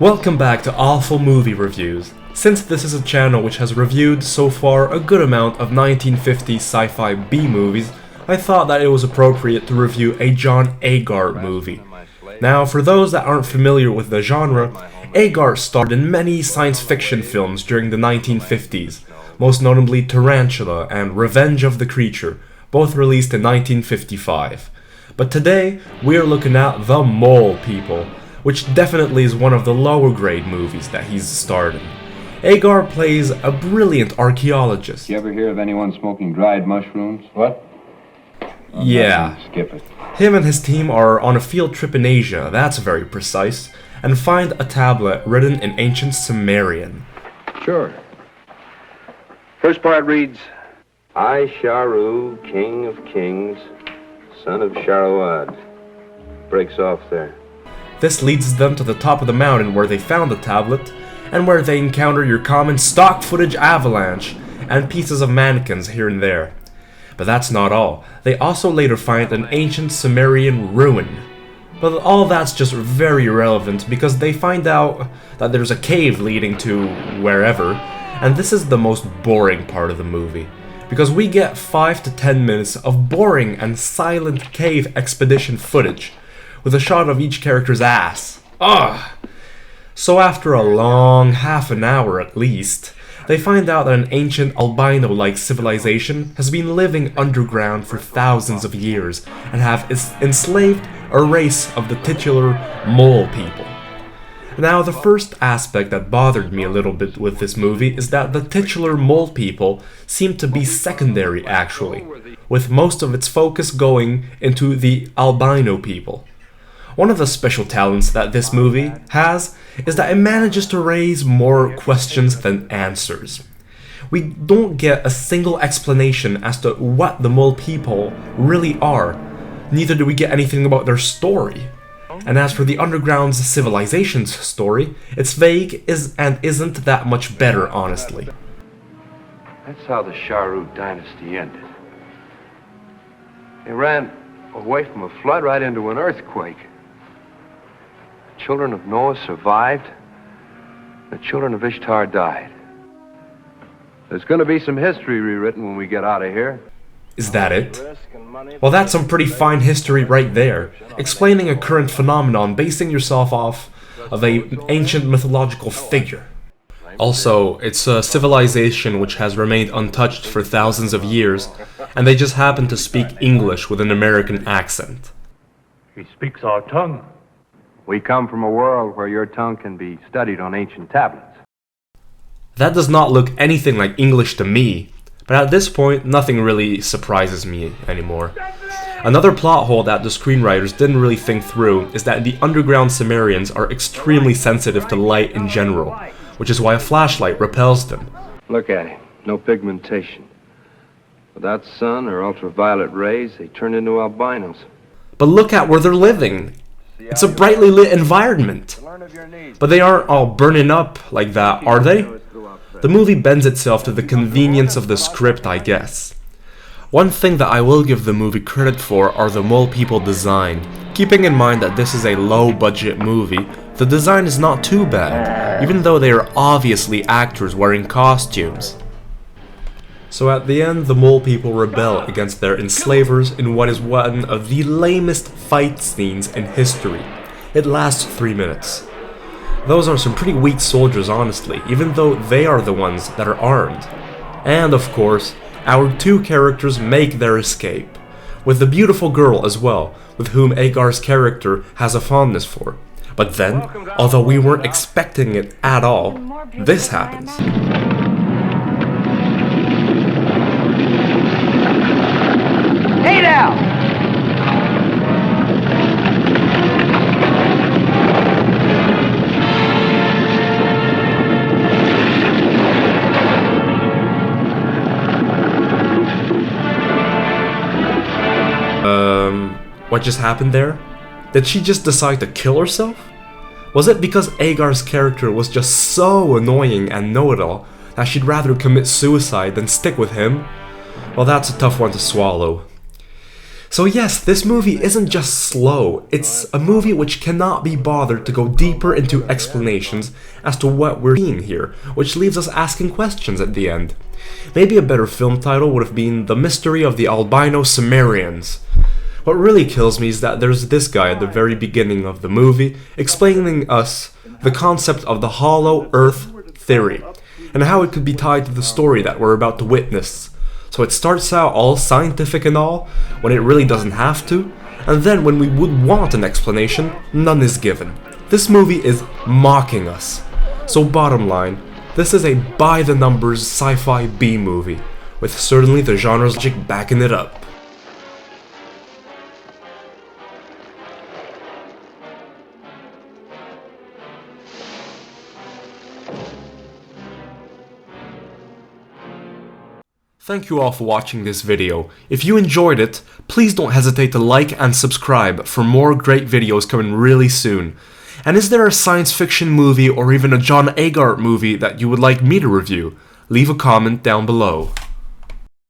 Welcome back to Awful Movie Reviews. Since this is a channel which has reviewed so far a good amount of 1950s sci-fi B-movies, I thought that it was appropriate to review a John Agar movie. Now, for those that aren't familiar with the genre, Agar starred in many science fiction films during the 1950s, most notably Tarantula and Revenge of the Creature, both released in 1955. But today, we're looking at The Mole People, which definitely is one of the lower grade movies that he's starred in. Agar plays a brilliant archaeologist. You ever hear of anyone smoking dried mushrooms? What? Yeah. Skip it. Him and his team are on a field trip in Asia, that's very precise, and find a tablet written in ancient Sumerian. Sure. First part reads, I, Sharu, king of kings, son of Sharuad. Breaks off there. This leads them to the top of the mountain where they found the tablet, and where they encounter your common stock footage avalanche and pieces of mannequins here and there. But that's not all. They also later find an ancient Sumerian ruin. But all that's just very irrelevant because they find out that there's a cave leading to wherever, and this is the most boring part of the movie. Because we get 5 to 10 minutes of boring and silent cave expedition footage, with a shot of each character's ass. Ugh! So after a long half an hour at least, they find out that an ancient albino-like civilization has been living underground for thousands of years and have enslaved a race of the titular Mole People. Now, the first aspect that bothered me a little bit with this movie is that the titular Mole People seem to be secondary actually, with most of its focus going into the albino people. One of the special talents that this movie has is that it manages to raise more questions than answers. We don't get a single explanation as to what the Mole People really are, neither do we get anything about their story. And as for the underground civilization's story, it's vague and isn't that much better, honestly. That's how the Sharu dynasty ended. They ran away from a flood right into an earthquake. The children of Noah survived. The children of Ishtar died. There's going to be some history rewritten when we get out of here. Is that it? Well, that's some pretty fine history right there, explaining a current phenomenon basing yourself off of an ancient mythological figure. Also, it's a civilization which has remained untouched for thousands of years, and they just happen to speak English with an American accent. He speaks our tongue. We come from a world where your tongue can be studied on ancient tablets. That does not look anything like English to me, but at this point, nothing really surprises me anymore. Another plot hole that the screenwriters didn't really think through is that the underground Sumerians are extremely sensitive to light in general, which is why a flashlight repels them. Look at him. No pigmentation. Without sun or ultraviolet rays, they turn into albinos. But look at where they're living. It's a brightly lit environment. But they aren't all burning up like that, are they? The movie bends itself to the convenience of the script, I guess. One thing that I will give the movie credit for are the Mole People design. Keeping in mind that this is a low-budget movie, the design is not too bad, even though they are obviously actors wearing costumes. So at the end, the Mole People rebel against their enslavers in what is one of the lamest fight scenes in history. It lasts 3 minutes. Those are some pretty weak soldiers, honestly, even though they are the ones that are armed. And of course, our two characters make their escape, with the beautiful girl as well, with whom Agar's character has a fondness for. But then, although we weren't expecting it at all, this happens. Hey now! What just happened there? Did she just decide to kill herself? Was it because Agar's character was just so annoying and know-it-all that she'd rather commit suicide than stick with him? Well, that's a tough one to swallow. So yes, this movie isn't just slow, it's a movie which cannot be bothered to go deeper into explanations as to what we're seeing here, which leaves us asking questions at the end. Maybe a better film title would have been The Mystery of the Albino Sumerians. What really kills me is that there's this guy at the very beginning of the movie explaining us the concept of the hollow earth theory, and how it could be tied to the story that we're about to witness. So it starts out all scientific and all, when it really doesn't have to, and then when we would want an explanation, none is given. This movie is mocking us. So bottom line, this is a by-the-numbers sci-fi B-movie, with certainly the genre's logic backing it up. Thank you all for watching this video. If you enjoyed it, please don't hesitate to like and subscribe for more great videos coming really soon. And is there a science fiction movie or even a John Agar movie that you would like me to review? Leave a comment down below.